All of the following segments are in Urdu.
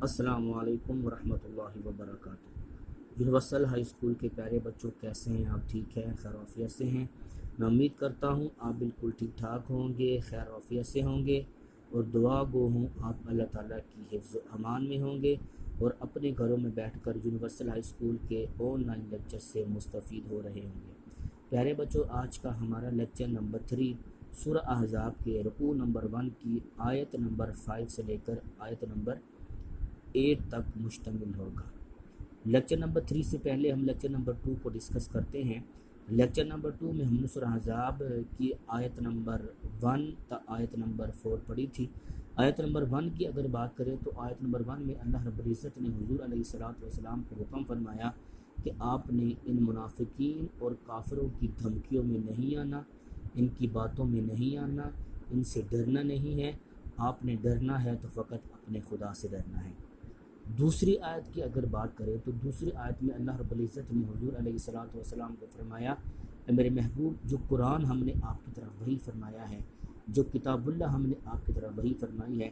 السلام علیکم ورحمۃ اللہ وبرکاتہ۔ یونیورسل ہائی اسکول کے پیارے بچوں، کیسے ہیں آپ؟ ٹھیک ہیں، خیر وافیت سے ہیں؟ میں امید کرتا ہوں آپ بالکل ٹھیک ٹھاک ہوں گے، خیر وافیت سے ہوں گے، اور دعا گو ہوں آپ اللہ تعالیٰ کی حفظ و امان میں ہوں گے اور اپنے گھروں میں بیٹھ کر یونیورسل ہائی اسکول کے آن لائن لیکچر سے مستفید ہو رہے ہوں گے۔ پیارے بچوں، آج کا ہمارا لیکچر نمبر 3 سورہ احزاب کے رکوع نمبر 1 کی آیت نمبر 5 سے لے کر آیت نمبر 8 تک مشتمل ہوگا۔ لیکچر نمبر 3 سے پہلے ہم لیکچر نمبر 2 کو ڈسکس کرتے ہیں۔ لیکچر نمبر 2 میں ہم نے سورہ احزاب کی آیت نمبر 1 تا آیت نمبر 4 پڑھی تھی۔ آیت نمبر 1 کی اگر بات کریں تو آیت نمبر 1 میں اللہ رب العزت نے حضور علیہ السلام کو حکم فرمایا کہ آپ نے ان منافقین اور کافروں کی دھمکیوں میں نہیں آنا، ان کی باتوں میں نہیں آنا، ان سے ڈرنا نہیں ہے۔ آپ نے ڈرنا ہے تو فقط اپنے خدا سے ڈرنا ہے۔ دوسری آیت کی اگر بات کریں تو دوسری آیت میں اللہ رب العزت نے حضور علیہ السلام کو فرمایا، اے میرے محبوب، جو قرآن ہم نے آپ کی طرف وحی فرمایا ہے، جو کتاب اللہ ہم نے آپ کی طرف وحی فرمائی ہے،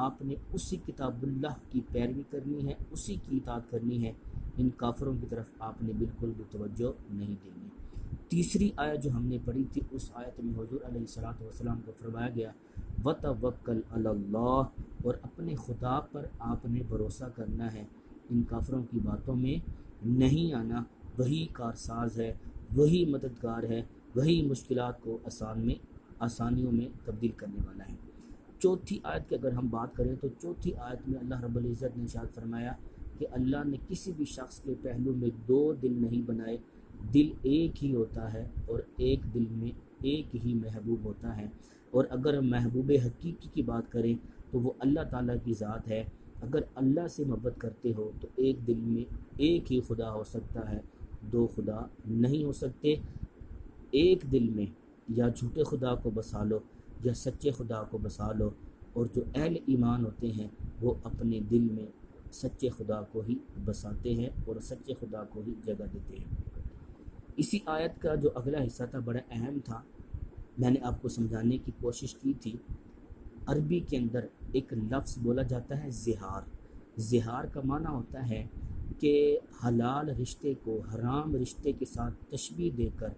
آپ نے اسی کتاب اللہ کی پیروی کرنی ہے، اسی کی اطاعت کرنی ہے۔ ان کافروں کی طرف آپ نے بالکل بھی توجہ نہیں دینی۔ تیسری آیت جو ہم نے پڑھی تھی، اس آیت میں حضور علیہ السلام کو فرمایا گیا وَتَوَکَّلْ عَلَى اللَّهِ، اور اپنے خدا پر آپ نے بھروسہ کرنا ہے، ان کافروں کی باتوں میں نہیں آنا۔ وہی کارساز ہے، وہی مددگار ہے، وہی مشکلات کو آسانیوں میں تبدیل کرنے والا ہے۔ چوتھی آیت کی اگر ہم بات کریں تو چوتھی آیت میں اللہ رب العزت نے ارشاد فرمایا کہ اللہ نے کسی بھی شخص کے پہلو میں 2 دل نہیں بنائے، دل ایک ہی ہوتا ہے اور ایک دل میں ایک ہی محبوب ہوتا ہے۔ اور اگر محبوب حقیقی کی بات کریں تو وہ اللہ تعالیٰ کی ذات ہے۔ اگر اللہ سے محبت کرتے ہو تو ایک دل میں ایک ہی خدا ہو سکتا ہے، 2 خدا نہیں ہو سکتے۔ ایک دل میں یا جھوٹے خدا کو بسا لو یا سچے خدا کو بسا لو، اور جو اہل ایمان ہوتے ہیں وہ اپنے دل میں سچے خدا کو ہی بساتے ہیں اور سچے خدا کو ہی جگہ دیتے ہیں۔ اسی آیت کا جو اگلا حصہ تھا بڑا اہم تھا، میں نے آپ کو سمجھانے کی کوشش کی تھی۔ عربی کے اندر ایک لفظ بولا جاتا ہے زہار۔ زہار کا معنی ہوتا ہے کہ حلال رشتے کو حرام رشتے کے ساتھ تشبیہ دے کر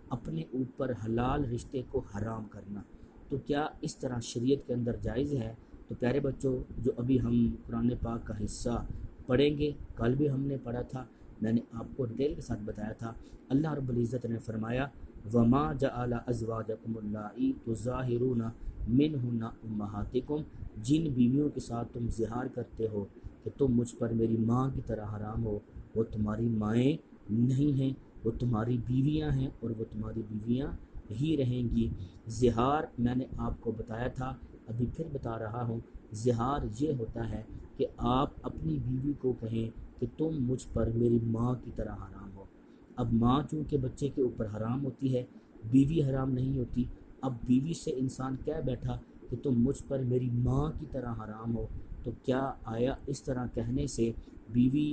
اپنے اوپر حلال رشتے کو حرام کرنا۔ تو کیا اس طرح شریعت کے اندر جائز ہے؟ تو پیارے بچوں، جو ابھی ہم قرآن پاک کا حصہ پڑھیں گے، کل بھی ہم نے پڑھا تھا، میں نے آپ کو ڈیٹیل کے ساتھ بتایا تھا۔ اللہ رب العزت نے فرمایا وَمَا جَعَلَ أَزْوَاجَكُمُ اللَّائِي تُظَاهِرُونَ مِنْهُنَّ أُمَّهَاتِكُمْ، جن بیویوں کے ساتھ تم زہار کرتے ہو کہ تم مجھ پر میری ماں کی طرح حرام ہو، وہ تمہاری مائیں نہیں ہیں، وہ تمہاری بیویاں ہیں اور وہ تمہاری بیویاں ہی رہیں گی۔ زہار میں نے آپ کو بتایا تھا، ابھی پھر بتا رہا ہوں، زہار یہ ہوتا ہے کہ آپ اپنی بیوی کو کہیں کہ تم مجھ پر میری ماں کی طرح حرام ہو۔ اب ماں چونکہ بچے کے اوپر حرام ہوتی ہے، بیوی حرام نہیں ہوتی۔ اب بیوی سے انسان کہہ بیٹھا کہ تم مجھ پر میری ماں کی طرح حرام ہو، تو کیا آیا اس طرح کہنے سے بیوی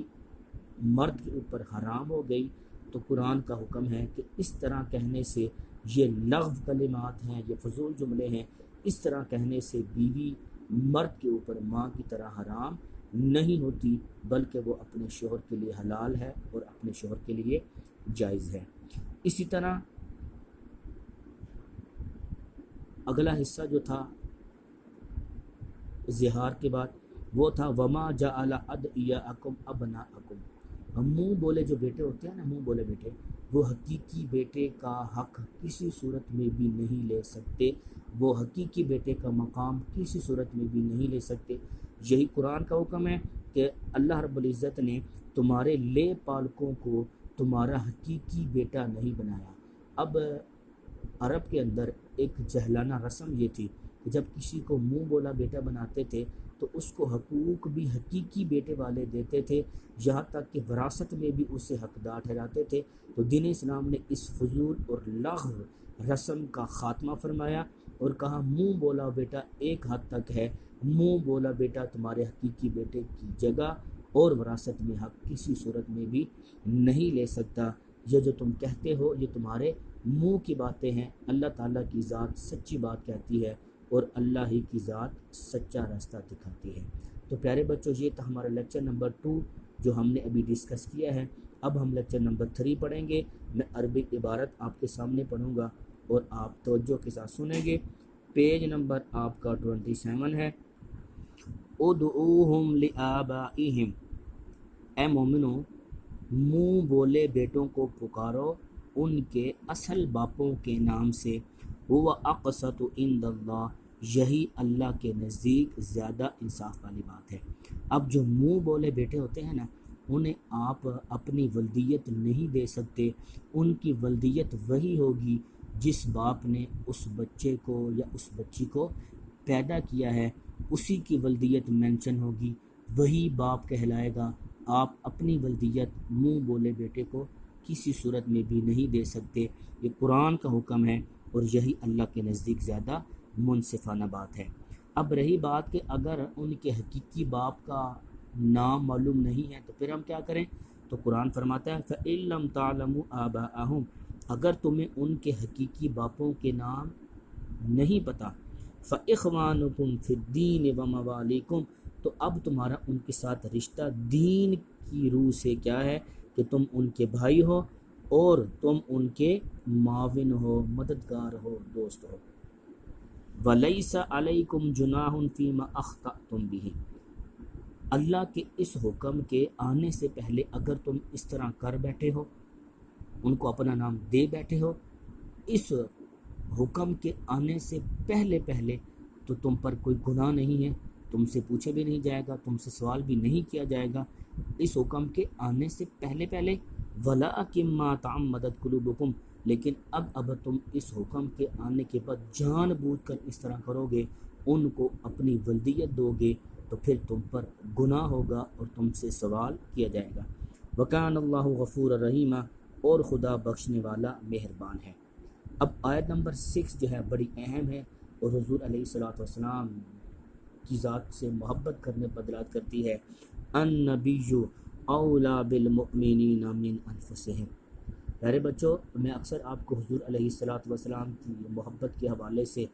مرد کے اوپر حرام ہو گئی؟ تو قرآن کا حکم ہے کہ اس طرح کہنے سے، یہ لغو کلمات ہیں، یہ فضول جملے ہیں، اس طرح کہنے سے بیوی مرد کے اوپر ماں کی طرح حرام نہیں ہوتی، بلکہ وہ اپنے شوہر کے لیے حلال ہے اور اپنے شوہر کے لیے جائز ہے۔ اسی طرح اگلا حصہ جو تھا زہار کے بعد وہ تھا وَمَا جَعَلَ أَدْعِيَاءَكُمْ أَبْنَاءَكُمْ، ہم منہ بولے جو بیٹے ہوتے ہیں نا، منہ بولے بیٹے، وہ حقیقی بیٹے کا حق کسی صورت میں بھی نہیں لے سکتے، وہ حقیقی بیٹے کا مقام کسی صورت میں بھی نہیں لے سکتے۔ یہی قرآن کا حکم ہے کہ اللہ رب العزت نے تمہارے لے پالکوں کو تمہارا حقیقی بیٹا نہیں بنایا۔ اب عرب کے اندر ایک جہلانہ رسم یہ تھی کہ جب کسی کو منہ بولا بیٹا بناتے تھے تو اس کو حقوق بھی حقیقی بیٹے والے دیتے تھے، یہاں تک کہ وراثت میں بھی اسے حقدار ٹھہراتے تھے۔ تو دین اسلام نے اس فضول اور لغو رسم کا خاتمہ فرمایا اور کہا منہ بولا بیٹا ایک حد تک ہے، منہ بولا بیٹا تمہارے حقیقی بیٹے کی جگہ اور وراثت میں حق کسی صورت میں بھی نہیں لے سکتا۔ یہ جو تم کہتے ہو یہ تمہارے منہ کی باتیں ہیں، اللہ تعالیٰ کی ذات سچی بات کہتی ہے اور اللہ ہی کی ذات سچا راستہ دکھاتی ہے۔ تو پیارے بچوں یہ تھا ہمارا لیکچر نمبر 2 جو ہم نے ابھی ڈسکس کیا ہے۔ اب ہم لیکچر نمبر 3 پڑھیں گے۔ میں عربک عبارت آپ کے سامنے پڑھوں گا اور آپ توجہ کے ساتھ سنیں گے۔ پیج نمبر آپ کا 27 ہے۔ ادعوہم لآبائہم، اے مومنو منہ بولے بیٹوں کو پکارو ان کے اصل باپوں کے نام سے، هو اقسط عند اللہ، یہی اللہ کے نزدیک زیادہ انصاف والی بات ہے۔ اب جو منہ بولے بیٹے ہوتے ہیں نا، انہیں آپ اپنی ولدیت نہیں دے سکتے۔ ان کی ولدیت وہی ہوگی جس باپ نے اس بچے کو یا اس بچی کو پیدا کیا ہے، اسی کی ولدیت مینشن ہوگی، وہی باپ کہلائے گا۔ آپ اپنی ولدیت منہ بولے بیٹے کو کسی صورت میں بھی نہیں دے سکتے۔ یہ قرآن کا حکم ہے اور یہی اللہ کے نزدیک زیادہ منصفانہ بات ہے۔ اب رہی بات کہ اگر ان کے حقیقی باپ کا نام معلوم نہیں ہے تو پھر ہم کیا کریں؟ تو قرآن فرماتا ہے فَإِن لَّمْ تَعْلَمُوا آبَاءَهُمْ، اگر تمہیں ان کے حقیقی باپوں کے نام نہیں پتہ، فَإِخْوَانُكُمْ فِي الدِّينِ وَمَوَالِيكُمْ، تو اب تمہارا ان کے ساتھ رشتہ دین کی روح سے کیا ہے کہ تم ان کے بھائی ہو اور تم ان کے معاون ہو، مددگار ہو، دوست ہو۔ وَلَيْسَ عَلَيْكُمْ جُنَاحٌ فِيمَا أَخْطَأْتُمْ بِهِ، اللہ کے اس حکم کے آنے سے پہلے اگر تم اس طرح کر بیٹھے ہو، ان کو اپنا نام دے بیٹھے ہو، اس حکم کے آنے سے پہلے تو تم پر کوئی گناہ نہیں ہے، تم سے پوچھے بھی نہیں جائے گا، تم سے سوال بھی نہیں کیا جائے گا اس حکم کے آنے سے پہلے۔ وَلَٰكِن مَّا تَعَمَّدَتْ قُلُوبُكُمْ، لیکن اب تم اس حکم کے آنے کے بعد جان بوجھ کر اس طرح کرو گے، ان کو اپنی ولدیت دو گے، تو پھر تم پر گناہ ہوگا اور تم سے سوال کیا جائے گا۔ وَكَانَ اللَّهُ غَفُورًا رَحِيمًا، اور خدا بخشنے والا مہربان ہے۔ اب آیت نمبر 6 جو ہے بڑی اہم ہے اور حضور علیہ السلام کی ذات سے محبت کرنے پر دلالت کرتی ہے۔ النبی اولیٰ بالمؤمنین من انفسہم، پیارے بچوں میں اکثر آپ کو حضور علیہ السلام کی محبت کے حوالے سے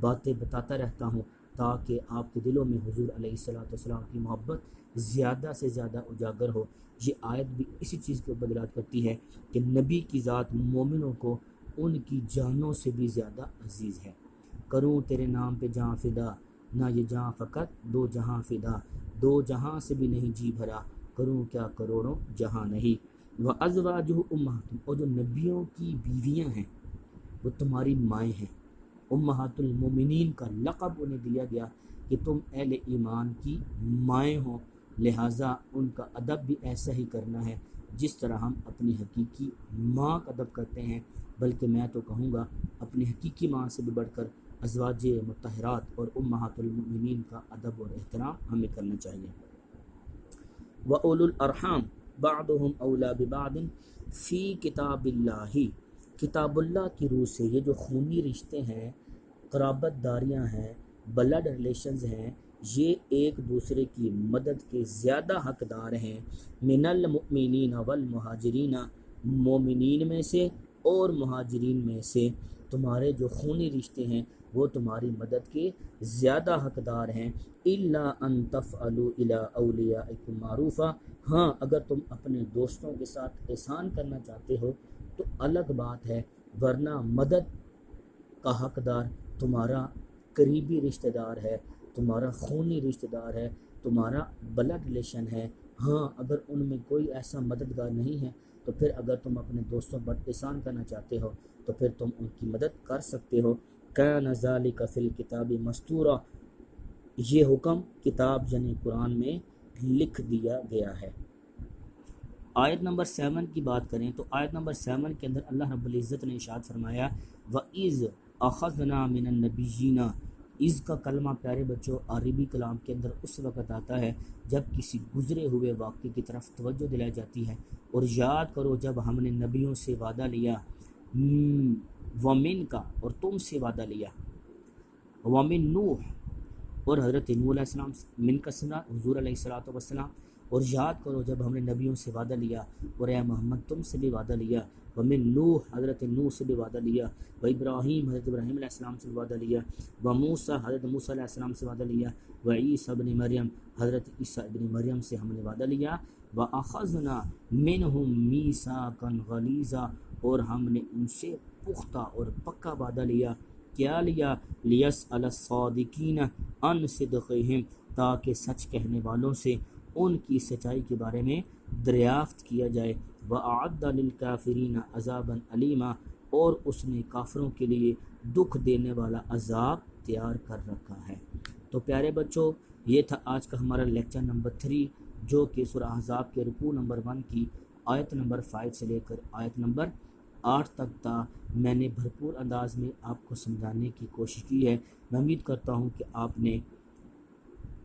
باتیں بتاتا رہتا ہوں تاکہ آپ کے دلوں میں حضور علیہ السلام کی محبت زیادہ سے زیادہ اجاگر ہو۔ یہ آیت بھی اسی چیز کے اوپر دلالت کرتی ہے کہ نبی کی ذات مومنوں کو ان کی جانوں سے بھی زیادہ عزیز ہے۔ کروں تیرے نام پہ جاں فدا، نہ یہ جاں فقط دو جہاں فدا، دو جہاں سے بھی نہیں جی بھرا، کروں کیا کروڑوں جہاں نہیں۔ وَأَزْوَاجُهُ أُمَّهَاتُ، اور جو نبیوں کی بیویاں ہیں وہ تمہاری مائیں ہیں۔ امہات المومنین کا لقب انہیں دیا گیا کہ تم اہل ایمان کی مائیں ہو، لہٰذا ان کا ادب بھی ایسا ہی کرنا ہے جس طرح ہم اپنی حقیقی ماں کا ادب کرتے ہیں، بلکہ میں تو کہوں گا اپنی حقیقی ماں سے بھی بڑھ کر ازواج مطہرات اور امہات المؤمنین کا ادب اور احترام ہمیں کرنا چاہیے۔ وَأُولُو الْأَرْحَامِ بَعْضُهُمْ أَوْلَىٰ بِبَعْضٍ فِي کتاب اللہ، کتاب اللہ کی روح سے یہ جو خونی رشتے ہیں، قرابت داریاں ہیں، بلڈ ریلیشنز ہیں، یہ ایک دوسرے کی مدد کے زیادہ حقدار ہیں۔ من المؤمنین والمہاجرین، مومنین میں سے اور مہاجرین میں سے تمہارے جو خونی رشتے ہیں وہ تمہاری مدد کے زیادہ حقدار ہیں۔ الا ان تفعلوا الى اولیاءکم معروفا، ہاں اگر تم اپنے دوستوں کے ساتھ احسان کرنا چاہتے ہو تو الگ بات ہے، ورنہ مدد کا حقدار تمہارا قریبی رشتہ دار ہے، تمہارا خونی رشتہ دار ہے، تمہارا بلڈ ریلیشن ہے۔ ہاں اگر ان میں کوئی ایسا مددگار نہیں ہے تو پھر اگر تم اپنے دوستوں پر احسان کرنا چاہتے ہو تو پھر تم ان کی مدد کر سکتے ہو۔ کان ذالک فی الکتاب مستورا، یہ حکم کتاب یعنی قرآن میں لکھ دیا گیا ہے۔ آیت نمبر 7 کی بات کریں تو آیت نمبر 7 کے اندر اللہ رب العزت نے ارشاد فرمایا وَإِذْ أَخَذْنَا مِنَ النَّبِيِّينَ، از کا کلمہ پیارے بچوں عربی کلام کے اندر اس وقت آتا ہے جب کسی گزرے ہوئے واقعے کی طرف توجہ دلائی جاتی ہے، اور یاد کرو جب ہم نے نبیوں سے وعدہ لیا، ومن کا، اور تم سے وعدہ لیا، ومن نوح، اور حضرت نوح علیہ السلام من کا سنا حضور علیہ الصلوۃ والسلام، اور یاد کرو جب ہم نے نبیوں سے وعدہ لیا، اور اے محمد تم سے بھی وعدہ لیا، ومن نوح حضرت نوح سے بھی وعدہ لیا، و ابراہیم حضرت ابراہیم علیہ السلام سے بھی وعدہ لیا، و موسیٰ حضرت موسیٰ علیہ السلام سے وعدہ لیا، و عیسیٰ ابن مریم حضرت عیسیٰ ابن مریم سے ہم نے وعدہ لیا، وَأَخَذْنَا مِنْهُمْ مِيثَاقًا غَلِيظًا، اور ہم نے ان سے پختہ اور پکا وعدہ لیا۔ کیا لیا؟ لِيَسْأَلَ الصَّادِقِينَ عَنْ صِدْقِهِمْ، تاکہ سچ کہنے والوں سے ان کی سچائی کے بارے میں دریافت کیا جائے۔ وَأَعَدَّ لِلْكَافِرِينَ عَذَابًا أَلِيمًا، اور اس نے کافروں کے لیے دکھ دینے والا عذاب تیار کر رکھا ہے۔ تو پیارے بچوں، یہ تھا آج کا ہمارا لیکچر نمبر 3، جو کہ سورہ احزاب کے رکوع نمبر 1 کی آیت نمبر 5 سے لے کر آیت نمبر 8 تک تھا۔ میں نے بھرپور انداز میں آپ کو سمجھانے کی کوشش کی ہے۔ میں امید کرتا ہوں کہ آپ نے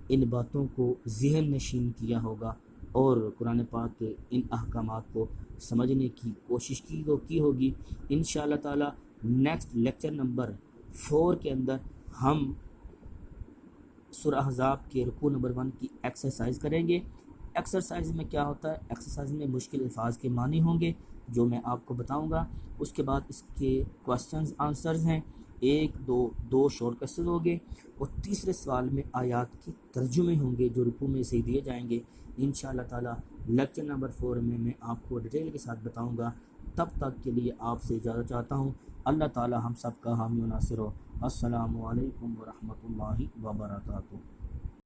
ان باتوں کو ذہن نشین کیا ہوگا اور قرآن پاک کے ان احکامات کو سمجھنے کی کوشش کی ہوگی۔ انشاءاللہ تعالی نیکسٹ لیکچر نمبر 4 کے اندر ہم سورہ احزاب کے رکوع نمبر 1 کی ایکسرسائز کریں گے۔ ایکسرسائز میں کیا ہوتا ہے؟ ایکسرسائز میں مشکل الفاظ کے معنی ہوں گے جو میں آپ کو بتاؤں گا۔ اس کے بعد اس کے کوسچنز آنسرز ہیں، 1 2 شارٹ کوسچن ہوں گے، اور تیسرے سوال میں آیات کے ترجمے ہوں گے جو رکوع میں سے دیے جائیں گے۔ انشاءاللہ تعالی لیکچر نمبر 4 میں آپ کو ڈیٹیل کے ساتھ بتاؤں گا۔ تب تک کے لیے آپ سے اجازت چاہتا ہوں۔ اللہ تعالی ہم سب کا حامی و ناصر ہو۔ السلام علیکم ورحمۃ اللہ وبرکاتہ۔